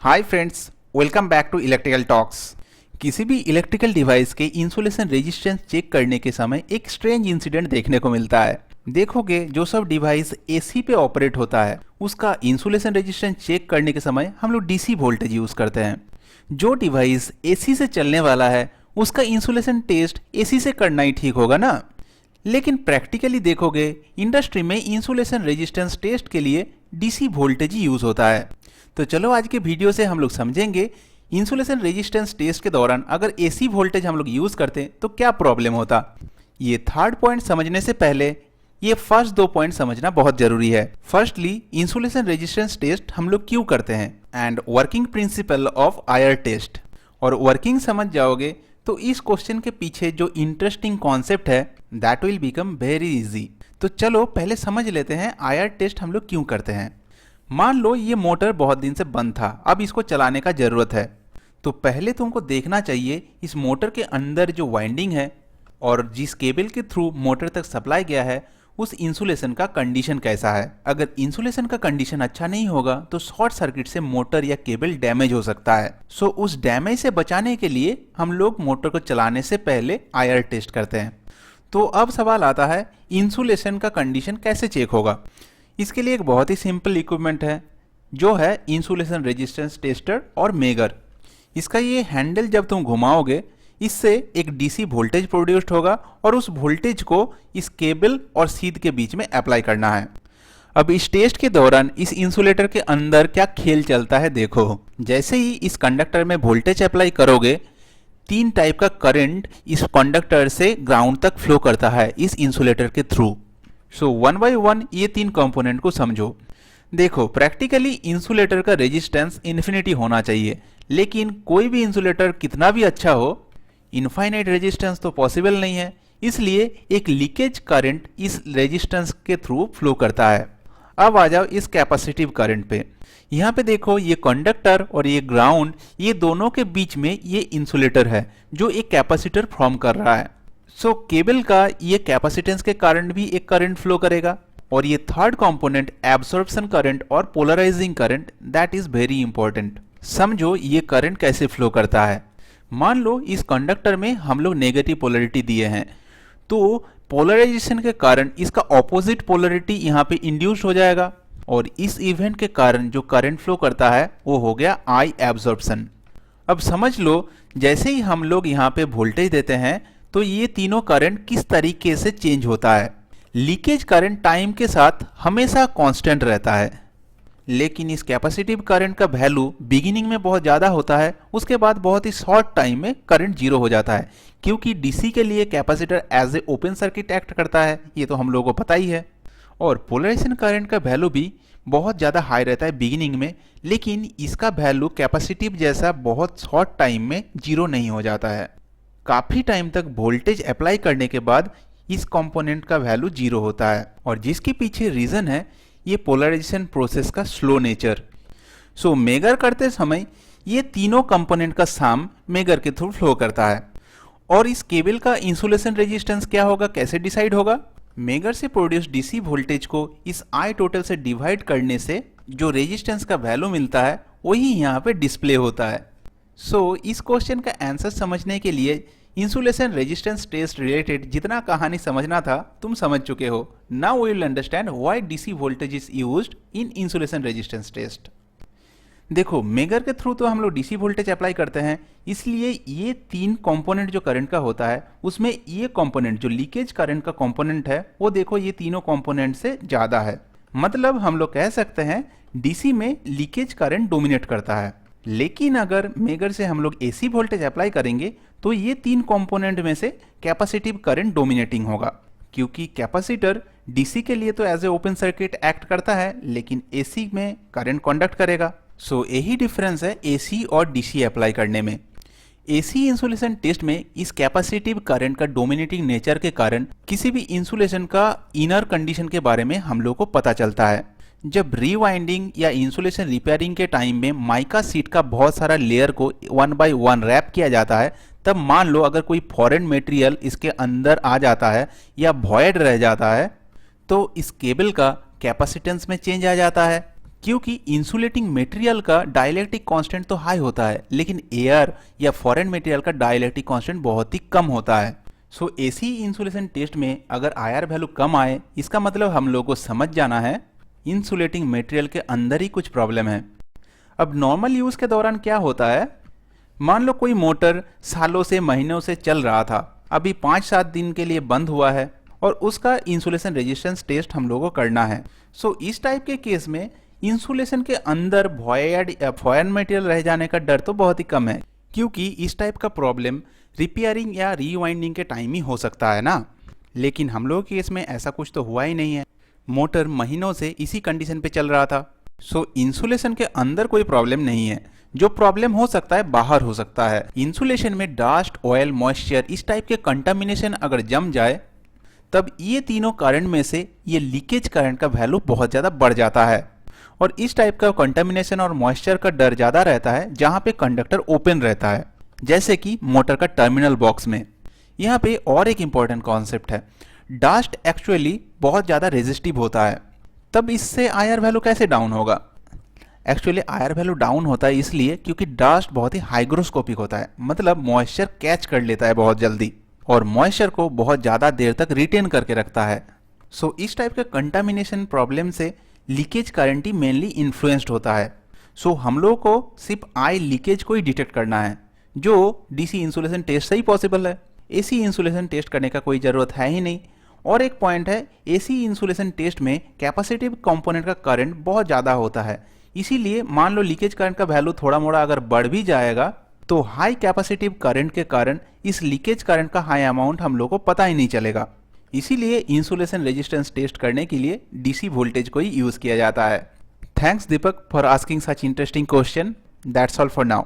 Hi friends, welcome back to electrical talks. किसी भी electrical device के इंसुलेशन रेजिस्टेंस चेक करने के समय एक स्ट्रेंज इंसिडेंट देखने को मिलता है। देखोगे जो सब डिवाइस एसी पे ऑपरेट होता है उसका इंसुलेशन रेजिस्टेंस चेक करने के समय हम लोग डीसी वोल्टेज यूज करते हैं। जो डिवाइस एसी से चलने वाला है उसका इंसुलेशन टेस्ट एसी से करना ही ठीक होगा ना। लेकिन प्रैक्टिकली देखोगे इंडस्ट्री में इंसुलेशन रेजिस्टेंस टेस्ट के लिए डीसी वोल्टेज ही यूज होता है। तो चलो आज के वीडियो से हम लोग समझेंगे इंसुलेशन रेजिस्टेंस टेस्ट के दौरान अगर एसी वोल्टेज हम लोग यूज करते तो क्या प्रॉब्लम होता। ये थर्ड पॉइंट समझने से पहले ये फर्स्ट दो पॉइंट समझना बहुत जरूरी है। फर्स्टली इंसुलेशन रेजिस्टेंस टेस्ट हम लोग क्यों करते हैं and working principle of IR test. और वर्किंग समझ जाओगे तो इस क्वेश्चन के पीछे जो इंटरेस्टिंग कॉन्सेप्ट है that will become very easy. तो चलो पहले समझ लेते हैं आईआर टेस्ट हम लोग क्यों करते हैं। मान लो ये मोटर बहुत दिन से बंद था, अब इसको चलाने का जरूरत है। तो पहले तुमको देखना चाहिए इस मोटर के अंदर जो वाइंडिंग है और जिस केबल के थ्रू मोटर तक सप्लाई गया है उस इंसुलेशन का कंडीशन कैसा है। अगर इंसुलेशन का कंडीशन अच्छा नहीं होगा तो शॉर्ट सर्किट से मोटर या केबल डैमेज हो सकता है। सो उस डैमेज से बचाने के लिए हम लोग मोटर को चलाने से पहले आईआर टेस्ट करते हैं। तो अब सवाल आता है इंसुलेशन का कंडीशन कैसे चेक होगा। इसके लिए एक बहुत ही सिंपल इक्विपमेंट है जो है इंसुलेशन रेजिस्टेंस टेस्टर और मेगर। इसका ये हैंडल जब तुम घुमाओगे इससे एक डीसी वोल्टेज प्रोड्यूस्ड होगा और उस वोल्टेज को इस केबल और शीट के बीच में अप्लाई करना है। अब इस टेस्ट के दौरान इस इंसुलेटर के अंदर क्या खेल चलता है देखो। जैसे ही इस कंडक्टर में वोल्टेज अप्लाई करोगे तीन टाइप का करंट इस कंडक्टर से ग्राउंड तक फ्लो करता है इस इंसुलेटर के through. So one by one ये तीन कंपोनेंट को समझो। देखो प्रैक्टिकली इंसुलेटर का रेजिस्टेंस इन्फिनिटी होना चाहिए, लेकिन कोई भी इंसुलेटर कितना भी अच्छा हो इनफाइनाइट रेजिस्टेंस तो पॉसिबल नहीं है। इसलिए एक लीकेज करंट इस रेजिस्टेंस के थ्रू फ्लो करता है। अब आ जाओ इस कैपेसिटिव करंट पे। यहाँ पे देखो ये कंडक्टर और ये ग्राउंड ये दोनों के बीच में ये इंसुलेटर है जो एक कैपेसिटर फॉर्म कर रहा है। सो केबल का ये कैपेसिटेंस के कारण भी एक करंट फ्लो करेगा। और ये थर्ड कंपोनेंट एब्सॉर्प्शन करंट और polarizing current that is very important. समझो ये करंट कैसे फ्लो करता है। मान लो इस कंडक्टर में हम लोग नेगेटिव पोलरिटी दिए हैं तो पोलराइजेशन के कारण इसका ऑपोजिट पोलरिटी यहाँ पे इंड्यूस हो जाएगा और इस इवेंट के कारण जो करंट फ्लो करता है वो हो गया आई एब्सॉर्प्शन। अब समझ लो जैसे ही हम लोग यहाँ पे वोल्टेज देते हैं तो ये तीनों करंट किस तरीके से चेंज होता है। लीकेज करंट टाइम के साथ हमेशा कांस्टेंट रहता है, लेकिन इस कैपेसिटिव करंट का वैल्यू बिगिनिंग में बहुत ज़्यादा होता है, उसके बाद बहुत ही शॉर्ट टाइम में करंट जीरो हो जाता है, क्योंकि डीसी के लिए capacitor as a open circuit act करता है, ये तो हम लोगों को पता ही है। और पोलराइजेशन करंट का वैल्यू भी बहुत ज़्यादा हाई रहता है बिगिनिंग में, लेकिन इसका वैल्यू कैपेसिटिव जैसा बहुत शॉर्ट टाइम में जीरो नहीं हो जाता है। काफ़ी टाइम तक वोल्टेज अप्लाई करने के बाद इस कंपोनेंट का वैल्यू जीरो होता है और जिसके पीछे रीज़न है ये पोलराइजेशन प्रोसेस का स्लो नेचर। सो मेगर करते समय ये तीनों कंपोनेंट का सम मेगर के थ्रू फ्लो करता है। और इस केबल का इंसुलेशन रेजिस्टेंस क्या होगा, कैसे डिसाइड होगा। मेगर से प्रोड्यूस डीसी वोल्टेज को इस आई टोटल से डिवाइड करने से जो रेजिस्टेंस का वैल्यू मिलता है वही यहाँ पे डिस्प्ले होता है। सो इस क्वेश्चन का आंसर समझने के लिए इंसुलेशन रेजिस्टेंस टेस्ट रिलेटेड जितना कहानी समझना था तुम समझ चुके हो। Now we will understand why DC voltage is used in insulation resistance test. देखो मेगर के थ्रू तो हम लोग डीसी वोल्टेज अप्लाई करते हैं, इसलिए ये तीन कंपोनेंट जो करंट का होता है उसमें ये कंपोनेंट जो लीकेज करंट का कंपोनेंट है वो देखो ये तीनों कंपोनेंट से ज़्यादा है। मतलब हम लोग कह सकते हैं डीसी में लीकेज करंट डोमिनेट करता है। लेकिन अगर मेगर से हम लोग एसी वोल्टेज अप्लाई करेंगे तो ये तीन कंपोनेंट में से कैपेसिटिव करंट डोमिनेटिंग होगा, क्योंकि कैपेसिटर डीसी के लिए तो as a open circuit act करता है लेकिन एसी में करंट कंडक्ट करेगा। सो यही डिफरेंस है एसी और डीसी अप्लाई करने में। एसी इंसुलेशन टेस्ट में इस कैपेसिटिव करंट का डोमिनेटिंग नेचर के कारण किसी भी इंसुलेशन का इनर कंडीशन के बारे में हम लोग को पता चलता है। जब रीवाइंडिंग या इंसुलेशन रिपेयरिंग के टाइम में माइका सीट का बहुत सारा लेयर को वन बाय वन रैप किया जाता है, तब मान लो अगर कोई फॉरेन मटेरियल इसके अंदर आ जाता है या वॉइड रह जाता है तो इस केबल का कैपेसिटेंस में चेंज आ जाता है। क्योंकि इंसुलेटिंग मटेरियल का डाइलेक्ट्रिक कांस्टेंट तो हाई होता है, लेकिन एयर या फॉरेन मटेरियल का डाइलेक्ट्रिक कांस्टेंट बहुत ही कम होता है। सो एसी इंसुलेशन टेस्ट में अगर आईआर वैल्यू कम आए, इसका मतलब हम लोग को समझ जाना है इंसुलेटिंग मटेरियल के अंदर ही कुछ प्रॉब्लम है। अब नॉर्मल यूज़ के दौरान क्या होता है, मान लो कोई मोटर सालों से महीनों से चल रहा था, अभी 5-7 दिन के लिए बंद हुआ है और उसका इंसुलेशन रेजिस्टेंस टेस्ट हम लोगों को करना है। सो इस टाइप के केस में इंसुलेशन के अंदर वॉयड या फॉरेन मटेरियल रह जाने का डर तो बहुत ही कम है, क्योंकि इस टाइप का प्रॉब्लम रिपेयरिंग या रीवाइंडिंग के टाइम ही हो सकता है ना। लेकिन हम लोगों के केस में ऐसा कुछ तो हुआ ही नहीं है, मोटर महीनों से इसी कंडीशन पे चल रहा था। सो इंसुलेशन के अंदर कोई प्रॉब्लम नहीं है, जो प्रॉब्लम हो सकता है बाहर हो सकता है। इंसुलेशन में डस्ट, ऑयल, मॉइस्चर इस टाइप के कंटामिनेशन अगर जम जाए, तब ये तीनों करंट में से ये लीकेज करंट का वैल्यू बहुत ज़्यादा बढ़ जाता है। और इस टाइप का कंटामिनेशन और मॉइस्चर का डर ज़्यादा रहता है जहाँ पे कंडक्टर ओपन रहता है, जैसे कि मोटर का टर्मिनल बॉक्स में। यहाँ पे और एक इम्पॉर्टेंट कॉन्सेप्ट है, डस्ट एक्चुअली बहुत ज़्यादा रेजिस्टिव होता है, तब इससे आईआर वैल्यू कैसे डाउन होगा। एक्चुअली आईआर वैल्यू डाउन होता है इसलिए क्योंकि डस्ट बहुत ही हाइग्रोस्कोपिक होता है, मतलब मॉइस्चर कैच कर लेता है बहुत जल्दी और मॉइस्चर को बहुत ज़्यादा देर तक रिटेन करके रखता है। सो इस टाइप के कंटामिनेशन प्रॉब्लम से लीकेज करंट ही मेनली इन्फ्लुएंस्ड होता है। सो हम लोगों को सिर्फ आई लीकेज को ही डिटेक्ट करना है, जो डीसी इंसुलेशन टेस्ट से ही पॉसिबल है। एसी इंसुलेशन टेस्ट करने का कोई ज़रूरत है ही नहीं। और एक पॉइंट है, एसी इंसुलेशन टेस्ट में कैपेसिटिव कंपोनेंट का करंट बहुत ज़्यादा होता है, इसीलिए मान लो लीकेज करंट का वैल्यू थोड़ा मोड़ा अगर बढ़ भी जाएगा तो हाई कैपेसिटिव करंट के कारण इस लीकेज करंट का हाई अमाउंट हम लोग को पता ही नहीं चलेगा। इसीलिए इंसुलेशन रेजिस्टेंस टेस्ट करने के लिए डीसी वोल्टेज को ही यूज़ किया जाता है। Thanks Deepak for asking such interesting question. That's all for now.